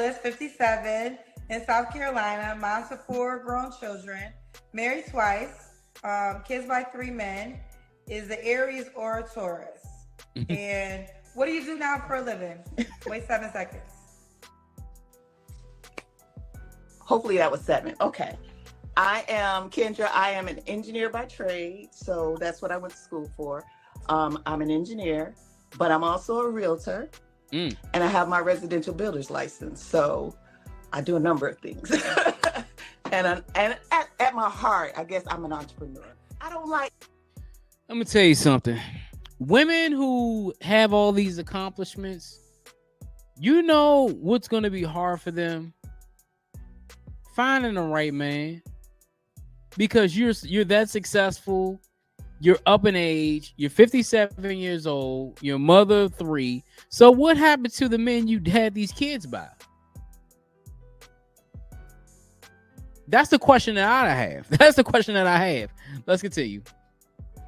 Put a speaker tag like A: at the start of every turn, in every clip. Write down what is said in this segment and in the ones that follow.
A: Dallas, 57, in South Carolina, mom to 4 grown children, married twice, kids by 3 men, is the Aries or a Taurus. And what do you do now for a living? Wait 7 seconds.
B: Hopefully that was 7. Okay. I am Kendra. I am an engineer by trade. So that's what I went to school for. I'm an engineer, but I'm also a realtor. And I have my residential builder's license. So I do a number of things. and at my heart, I guess I'm an entrepreneur. I'm
C: going to tell you something. Women who have all these accomplishments, you know what's going to be hard for them? Finding the right man. Because you're that successful. You're up in age. You're 57 years old. You're a mother of 3. So what happened to the men you had these kids by? That's the question that I have. Let's continue.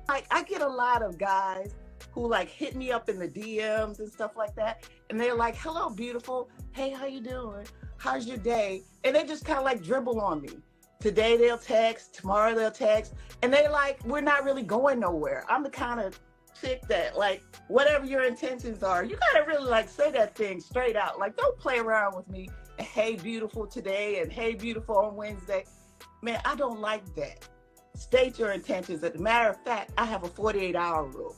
B: I get a lot of guys who like hit me up in the DMs and stuff like that. And they're like, hello, beautiful. Hey, how you doing? How's your day? And they just kind of like dribble on me. Today they'll text, tomorrow they'll text. And they like, we're not really going nowhere. I'm the kind of chick that like, whatever your intentions are, you gotta really like say that thing straight out. Like, don't play around with me. And hey, beautiful today and hey, beautiful on Wednesday. Man, I don't like that. State your intentions. As a matter of fact, I have a 48-hour rule.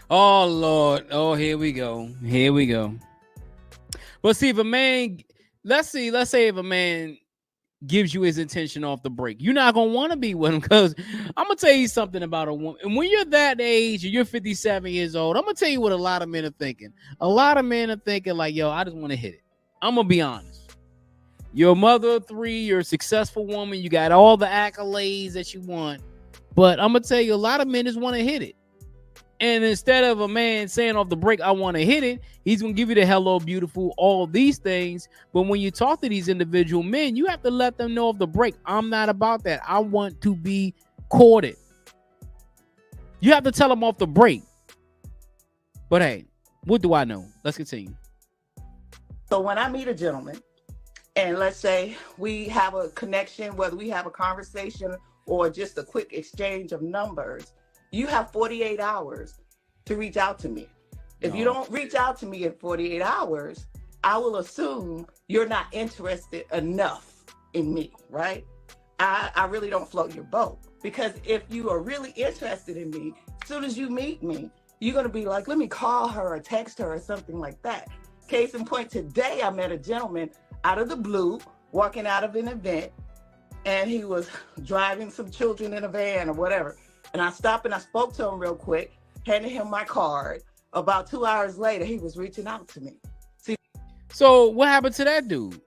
C: Oh, Lord. Oh, here we go. But see, if a man, let's say if a man gives you his intention off the break, you're not going to want to be with him, because I'm going to tell you something about a woman. And when you're that age and you're 57 years old, I'm going to tell you what a lot of men are thinking. A lot of men are thinking like, yo, I just want to hit it. I'm going to be honest. You're a mother of 3. You're a successful woman. You got all the accolades that you want. But I'm going to tell you, a lot of men just want to hit it. And instead of a man saying off the break, I want to hit it, he's going to give you the hello, beautiful, all these things. But when you talk to these individual men, you have to let them know off the break, I'm not about that. I want to be courted. You have to tell them off the break. But hey, what do I know? Let's continue.
B: So when I meet a gentleman, and let's say we have a connection, whether we have a conversation or just a quick exchange of numbers, you have 48 hours to reach out to me. If you don't reach out to me in 48 hours, I will assume you're not interested enough in me, right? I really don't float your boat, because if you are really interested in me, as soon as you meet me, you're going to be like, let me call her or text her or something like that. Case in point, today I met a gentleman out of the blue, walking out of an event, and he was driving some children in a van or whatever. And I stopped and I spoke to him real quick, handed him my card. About 2 hours later, he was reaching out to me. See?
C: So what happened to that dude?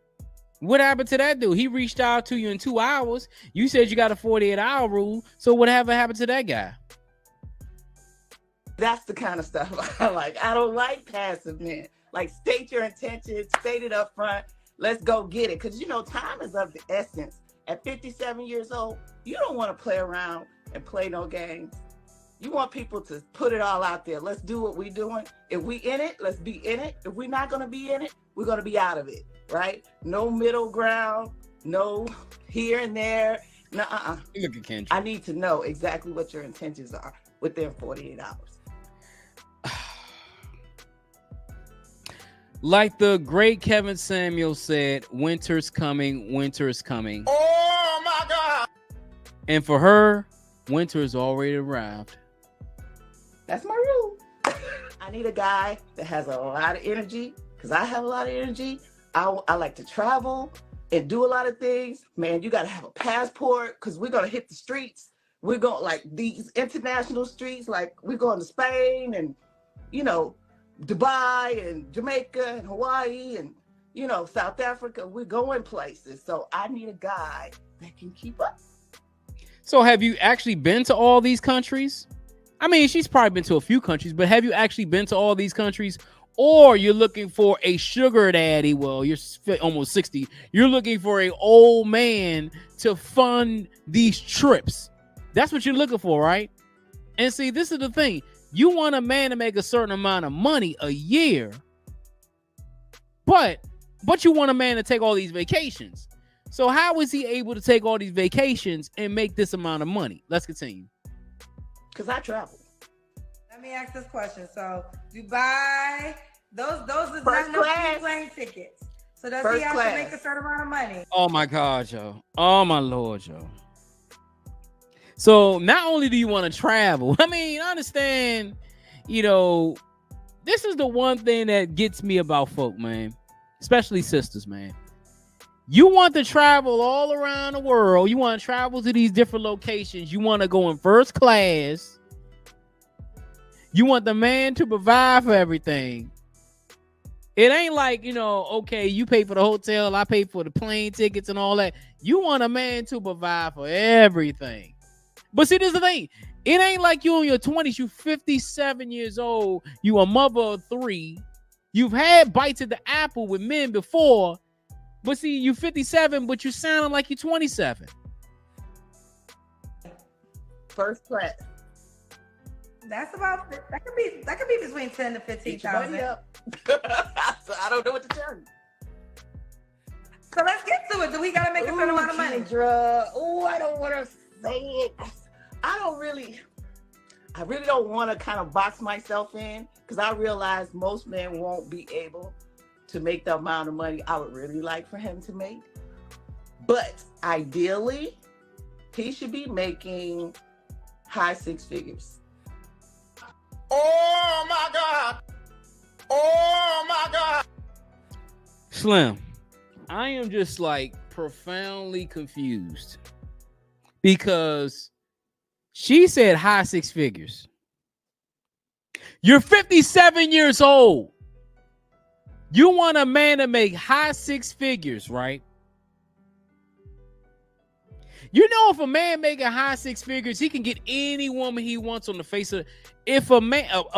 C: He reached out to you in 2 hours. You said you got a 48-hour rule. So whatever happened to that guy?
B: That's the kind of stuff I like. I don't like passive men. Like, state your intentions, state it up front. Let's go get it. Because, you know, time is of the essence. At 57 years old, you don't want to play around and play no games. You want people to put it all out there. Let's do what we're doing. If we in it, let's be in it. If we're not going to be in it, we're going to be out of it, right? No middle ground, no here and there. Nuh-uh.
C: Look at Kendra.
B: I need to know exactly what your intentions are within 48 hours.
C: Like the great Kevin Samuel said, winter's coming, winter's coming.
B: Oh my God.
C: And for her, winter has already arrived.
B: That's my rule. I need a guy that has a lot of energy, because I have a lot of energy. I like to travel and do a lot of things. Man, you got to have a passport, because we're going to hit the streets. We're going, like, these international streets, like we're going to Spain and, you know, Dubai and Jamaica and Hawaii and, you know, South Africa. We're going places. So I need a guy that can keep up.
C: So have you actually been to all these countries? I mean, she's probably been to a few countries, but have you actually been to all these countries? Or you're looking for a sugar daddy? Well, you're almost 60. You're looking for an old man to fund these trips. That's what you're looking for, right? And see, this is the thing. You want a man to make a certain amount of money a year, but But you want a man to take all these vacations. So how is he able to take all these vacations and make this amount of money? Let's continue.
B: Because I travel.
A: Let me ask this question. So Dubai, those is
B: First
A: not no
B: class.
A: plane tickets. So does
B: First
A: he have
B: class.
A: to make a certain amount of money?
C: Oh my God, Joe. Oh my Lord, Joe. So not only do you want to travel, I mean, I understand, you know, this is the one thing that gets me about folk, man, especially sisters, man. You want to travel all around the world. You want to travel to these different locations. You want to go in first class. You want the man to provide for everything. It ain't like, you know, okay, you pay for the hotel, I pay for the plane tickets and all that. You want a man to provide for everything. But see, this is the thing. It ain't like you in your 20s. You 57 years old. You a mother of 3. You've had bites at the apple with men before. But see, you 57, but you sounding like you're 27.
B: First class.
A: That's about that could be between 10 to 15,000.
B: So I don't know what to tell you.
A: So let's get to it. Do we gotta make a certain amount of money?
B: Kendra. Oh, I don't want to say it. I really don't want to kind of box myself in, because I realize most men won't be able to make the amount of money I would really like for him to make. But ideally, he should be making high 6 figures.
D: Oh my God. Oh my God.
C: Slim, I am just like profoundly confused because she said high 6 figures. You're 57 years old. You want a man to make high 6 figures, right? You know, if a man making high 6 figures, he can get any woman he wants on the face of. If a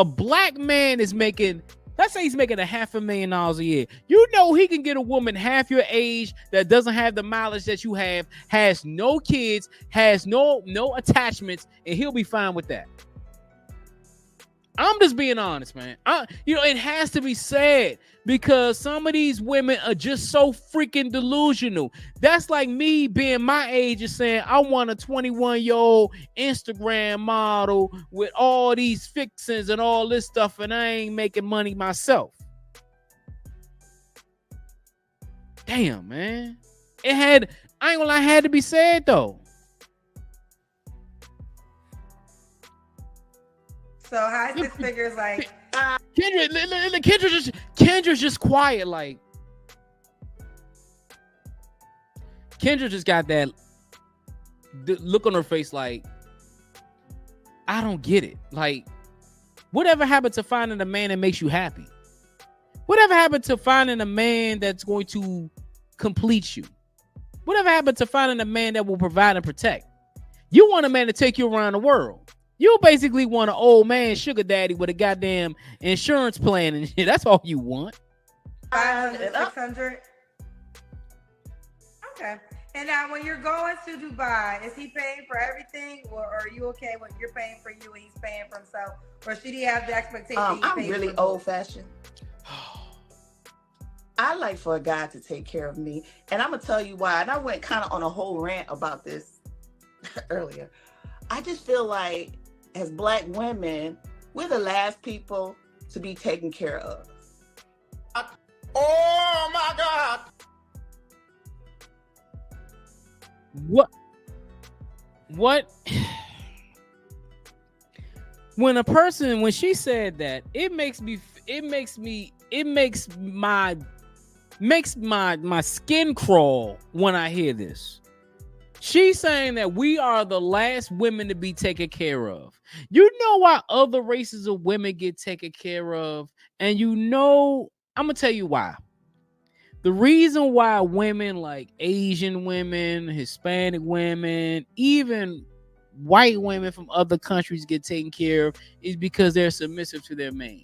C: black man is making, let's say he's making $500,000 a year, you know he can get a woman half your age that doesn't have the mileage that you have, has no kids, has no attachments, and he'll be fine with that. I'm just being honest, man. It has to be said, because some of these women are just so freaking delusional. That's like me being my age and saying, I want a 21-year-old Instagram model with all these fixings and all this stuff, and I ain't making money myself. Damn, man. I ain't gonna lie, it had to be said, though.
A: So high 6 figures, like
C: Kendra's just quiet. Like Kendra just got that look on her face, like I don't get it. Like, whatever happened to finding a man that makes you happy? Whatever happened to finding a man that's going to complete you? Whatever happened to finding a man that will provide and protect? You want a man to take you around the world. You basically want an old man sugar daddy with a goddamn insurance plan and shit. That's all you want.
A: 500, 600. Okay. And now when you're going to Dubai, is he paying for everything, or are you okay when you're paying for you and he's paying for himself? Or should he have the expectation
B: I'm really old fashioned. I like for a guy to take care of me. And I'm going to tell you why. And I went kind of on a whole rant about this earlier. I just feel like, as Black women, we're the last people to be taken care of.
D: Oh my God.
C: What? When she said that, it makes my skin crawl when I hear this. She's saying that we are the last women to be taken care of. You know why other races of women get taken care of? And you know, I'm going to tell you why. The reason why women like Asian women, Hispanic women, even white women from other countries get taken care of is because they're submissive to their man.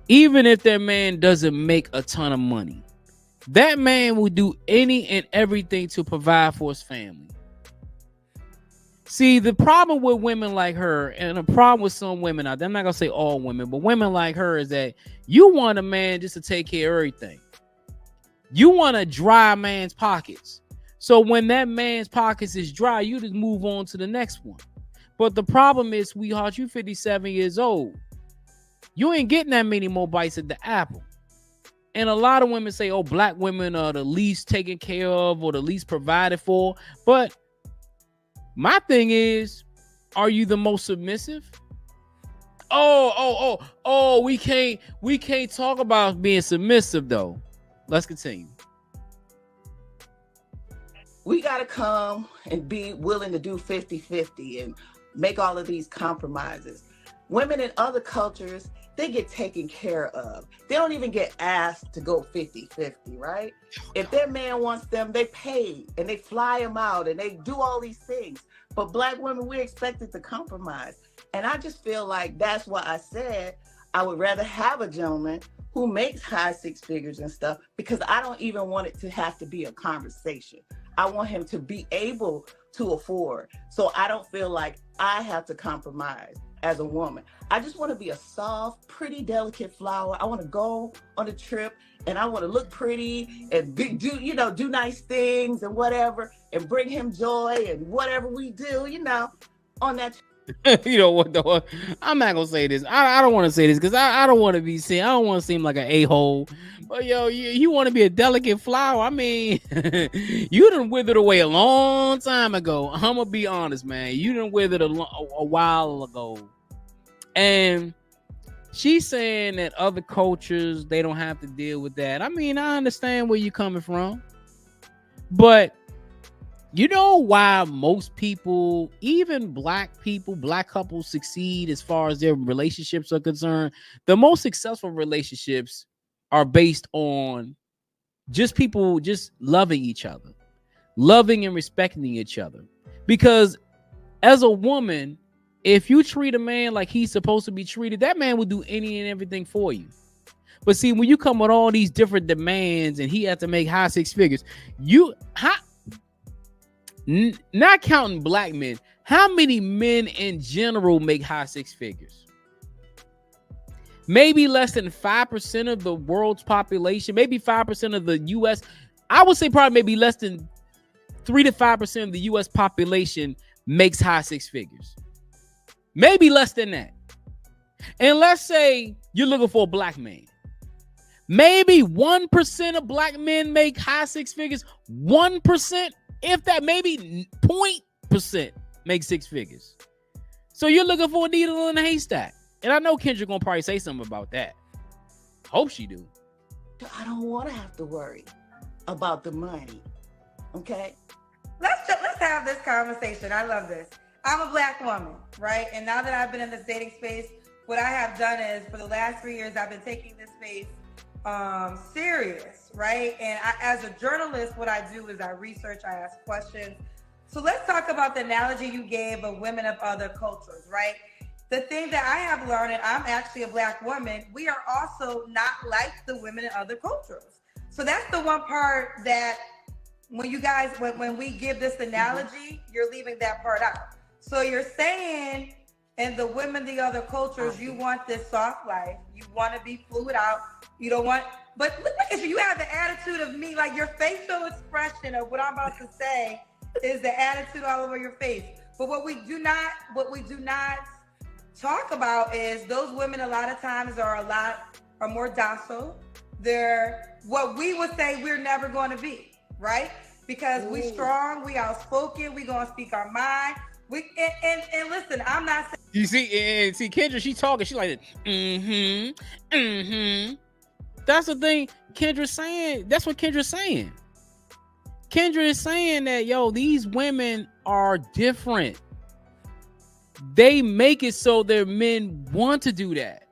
C: Even if their man doesn't make a ton of money, that man will do any and everything to provide for his family. See, the problem with women like her, and the problem with some women, I'm not going to say all women, but women like her, is that you want a man just to take care of everything. You want to dry a man's pockets. So when that man's pockets is dry, you just move on to the next one. But the problem is, sweetheart, you 57 years old. You ain't getting that many more bites at the apple. And a lot of women say, oh, black women are the least taken care of or the least provided for. But my thing is, are you the most submissive? Oh, we can't talk about being submissive though. Let's continue.
B: We got to come and be willing to do 50-50 and make all of these compromises. Women in other cultures, they get taken care of. They don't even get asked to go 50-50, right? If their man wants them, they pay and they fly them out and they do all these things. But black women, we're expected to compromise. And I just feel like that's why I said I would rather have a gentleman who makes high six figures and stuff, because I don't even want it to have to be a conversation. I want him to be able to afford. So I don't feel like I have to compromise as a woman. I just want to be a soft, pretty, delicate flower. I want to go on a trip and I want to look pretty and do nice things and whatever, and bring him joy and whatever we do, on that.
C: You know what though? I'm not gonna say this. I don't want to say this because I don't want to be seen. I don't want to seem like an a-hole. But yo, you want to be a delicate flower? I mean, you done withered away a long time ago. I'm gonna be honest, man. You done withered a while ago. And she's saying that other cultures, they don't have to deal with that. I mean, I understand where you're coming from, but you know why most people, even black people, black couples succeed as far as their relationships are concerned? The most successful relationships are based on just people just loving each other, loving and respecting each other. Because as a woman, if you treat a man like he's supposed to be treated, that man will do any and everything for you. But see, when you come with all these different demands and he has to make high six figures, not counting black men, how many men in general make high six figures? Maybe less than 5% of the world's population, maybe 5% of the US. I would say probably maybe less than 3 to 5% of the US population makes high six figures. Maybe less than that. And let's say you're looking for a black man. Maybe 1% of black men make high six figures. 1%. If that, maybe 0.% make six figures. So you're looking for a needle in a haystack. And I know Kendra gonna probably say something about that. Hope she do.
B: I don't want to have to worry about the money. Okay?
A: Let's have this conversation. I love this. I'm a black woman, right? And now that I've been in this dating space, what I have done is for the last 3 years, I've been taking this space serious, right? And as a journalist, what I do is I research, I ask questions. So let's talk about the analogy you gave of women of other cultures, right? The thing that I have learned, and I'm actually a black woman, we are also not like the women in other cultures. So that's the one part that when you guys, when we give this analogy, you're leaving that part out. So you're saying, and the women, the other cultures, you want this soft life. You want to be fluid out. You don't want, but look at you. You have the attitude of me, like your facial expression of what I'm about to say is the attitude all over your face. But what we do not talk about is those women a lot of times are more docile. They're what we would say we're never going to be, right? Because we strong, we outspoken, we gonna speak our mind. And listen, I'm not saying.
C: You see Kendra, she talking, she like, That's the thing Kendra's saying. That's what Kendra's saying. Kendra is saying that, yo, these women are different. They make it so their men want to do that.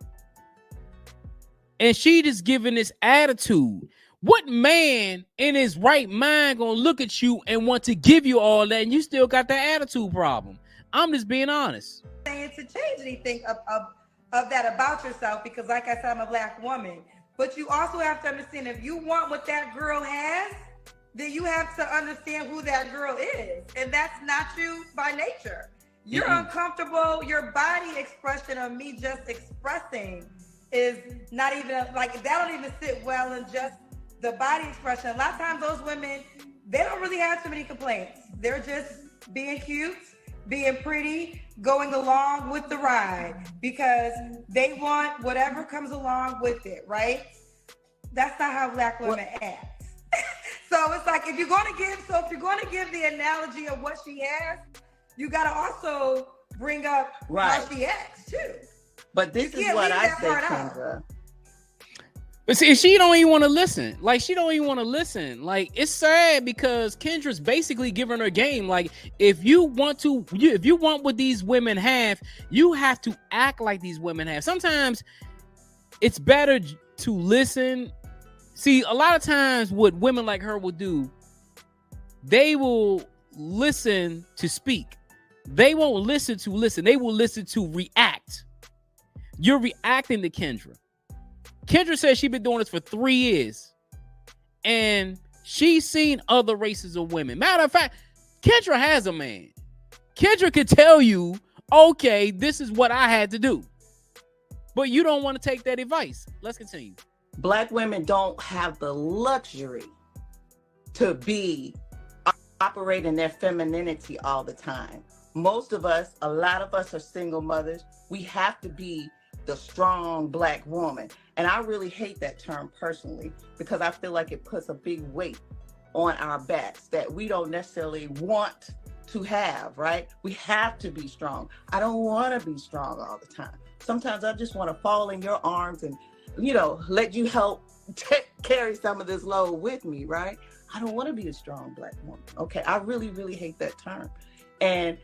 C: And she just giving this attitude. What man in his right mind gonna look at you and want to give you all that and you still got that attitude problem? I'm just being honest.
A: Saying to change anything of that about yourself, because like I said, I'm a black woman. But you also have to understand, if you want what that girl has, then you have to understand who that girl is. And that's not you by nature. You're uncomfortable. Your body expression of me just expressing is not even like, that don't even sit well in just the body expression. A lot of times those women, they don't really have too many complaints. They're just being cute, being pretty, going along with the ride because they want whatever comes along with it, right? That's not how Black women act. So it's like, if you're going to give the analogy of what she has, you got to also bring up how she acts too.
B: But this is what I say, Kendra.
C: But see, she don't even want to listen. Like, she don't even want to listen. Like, it's sad because Kendra's basically giving her game. Like, if you want what these women have, you have to act like these women have. Sometimes it's better to listen. See, a lot of times what women like her will do, they will listen to speak. They won't listen to listen. They will listen to react. You're reacting to Kendra. Kendra says she's been doing this for 3 years. And she's seen other races of women. Matter of fact, Kendra has a man. Kendra could tell you, okay, this is what I had to do. But you don't want to take that advice. Let's continue.
B: Black women don't have the luxury to be operating their femininity all the time. Most of us, a lot of us are single mothers. We have to be the strong Black woman. And I really hate that term personally because I feel like it puts a big weight on our backs that we don't necessarily want to have, right? We have to be strong. I don't want to be strong all the time. Sometimes I just want to fall in your arms and, let you help carry some of this load with me, right? I don't want to be a strong Black woman. Okay, I really, really hate that term. And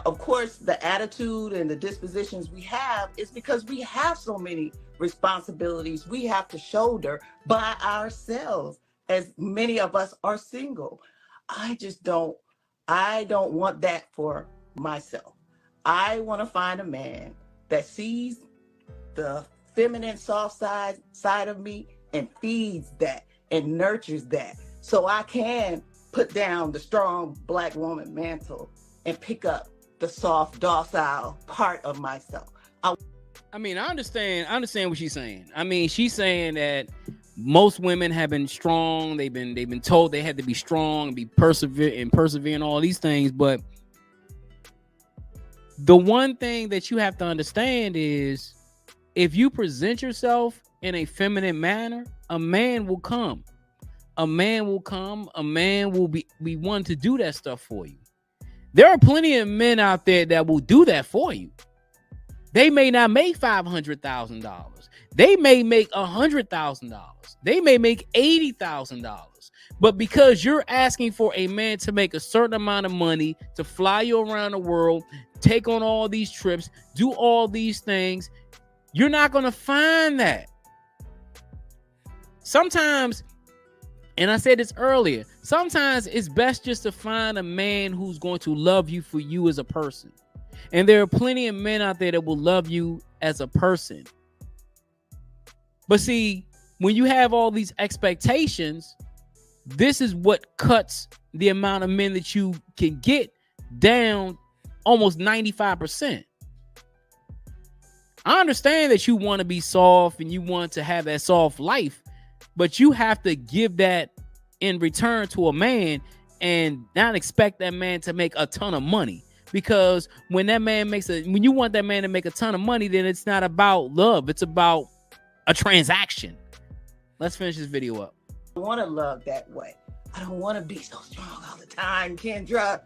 B: of course, the attitude and the dispositions we have is because we have so many responsibilities we have to shoulder by ourselves, as many of us are single. I don't want that for myself. I want to find a man that sees the feminine soft side of me and feeds that and nurtures that so I can put down the strong Black woman mantle and pick up the soft, docile part of myself. I
C: understand what she's saying. I mean, she's saying that most women have been strong. They've been told they had to be strong and be persevere and all these things. But the one thing that you have to understand is if you present yourself in a feminine manner, a man will come. A man will come. A man will be one to do that stuff for you. There are plenty of men out there that will do that for you. They may not make $500,000. They may make $100,000. They may make $80,000. But because you're asking for a man to make a certain amount of money, to fly you around the world, take on all these trips, do all these things, you're not going to find that. Sometimes, and I said this earlier, sometimes it's best just to find a man who's going to love you for you as a person. And there are plenty of men out there that will love you as a person. But see, when you have all these expectations, this is what cuts the amount of men that you can get down almost 95%. I understand that you want to be soft and you want to have that soft life, but you have to give that in return to a man and not expect that man to make a ton of money. Because when you want that man to make a ton of money, then it's not about love. It's about a transaction. Let's finish this video up.
B: I want to love that way. I don't want to be so strong all the time, Kendra.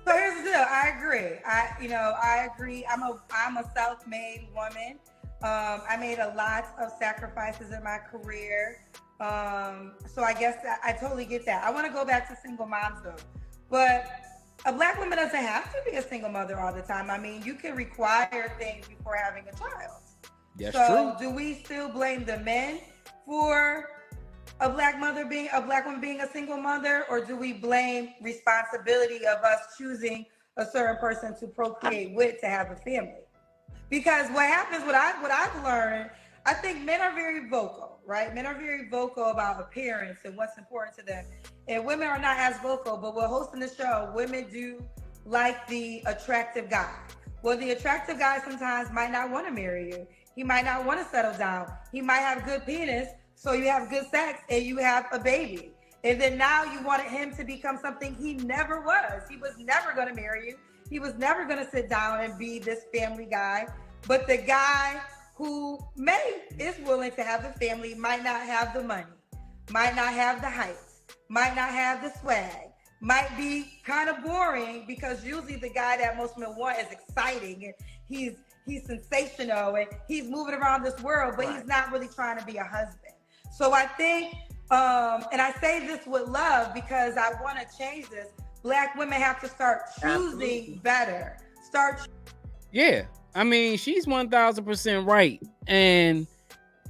A: So here's the deal. I agree. I agree. I'm a self-made woman. I made a lot of sacrifices in my career. So I guess I totally get that. I want to go back to single moms though. But a Black woman doesn't have to be a single mother all the time. I mean, you can require things before having a child.
C: That's
A: so
C: true.
A: Do we still blame the men for a Black woman being a single mother, or do we blame responsibility of us choosing a certain person to procreate with to have a family? Because what happens, what I've learned, I think men are very vocal, right? Men are very vocal about appearance and what's important to them. And women are not as vocal, but we're hosting the show. Women do like the attractive guy. Well, the attractive guy sometimes might not want to marry you. He might not want to settle down. He might have good penis, so you have good sex and you have a baby. And then now you wanted him to become something he never was. He was never going to marry you. He was never going to sit down and be this family guy. But the guy who is willing to have the family might not have the money, might not have the height, might not have the swag, might be kind of boring, because usually the guy that most men want is exciting and he's sensational and he's moving around this world, but he's not really trying to be a husband. So I think, and I say this with love because I want to change this. Black women have to start choosing better.
C: Yeah, I mean, she's 1000% right. And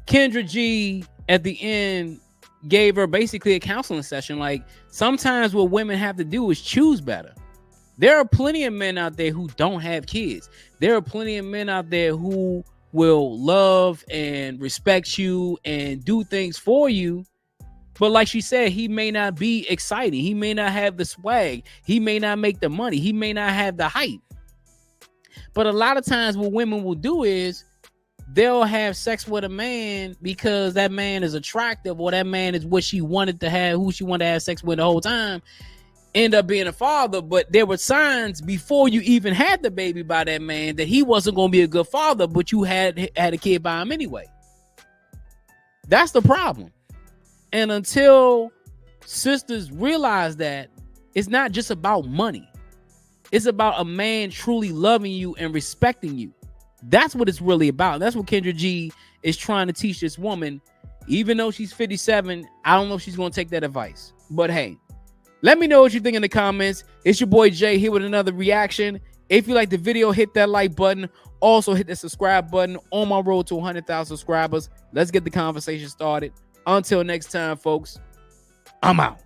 C: Kendra G at the end gave her basically a counseling session. Like, sometimes what women have to do is choose better. There are plenty of men out there who don't have kids. There are plenty of men out there who will love and respect you and do things for you. But like she said, he may not be exciting. He may not have the swag. He may not make the money. He may not have the height. But a lot of times what women will do is they'll have sex with a man because that man is attractive, or that man is what she wanted to have, who she wanted to have sex with the whole time, end up being a father. But there were signs before you even had the baby by that man that he wasn't going to be a good father, but you had a kid by him anyway. That's the problem. And until sisters realize that it's not just about money, it's about a man truly loving you and respecting you. That's what it's really about. That's what Kendra G is trying to teach this woman. Even though she's 57, I don't know if she's going to take that advice. But hey, let me know what you think in the comments. It's your boy Jay here with another reaction. If you like the video, hit that like button. Also hit the subscribe button on my road to 100,000 subscribers. Let's get the conversation started. Until next time, folks, I'm out.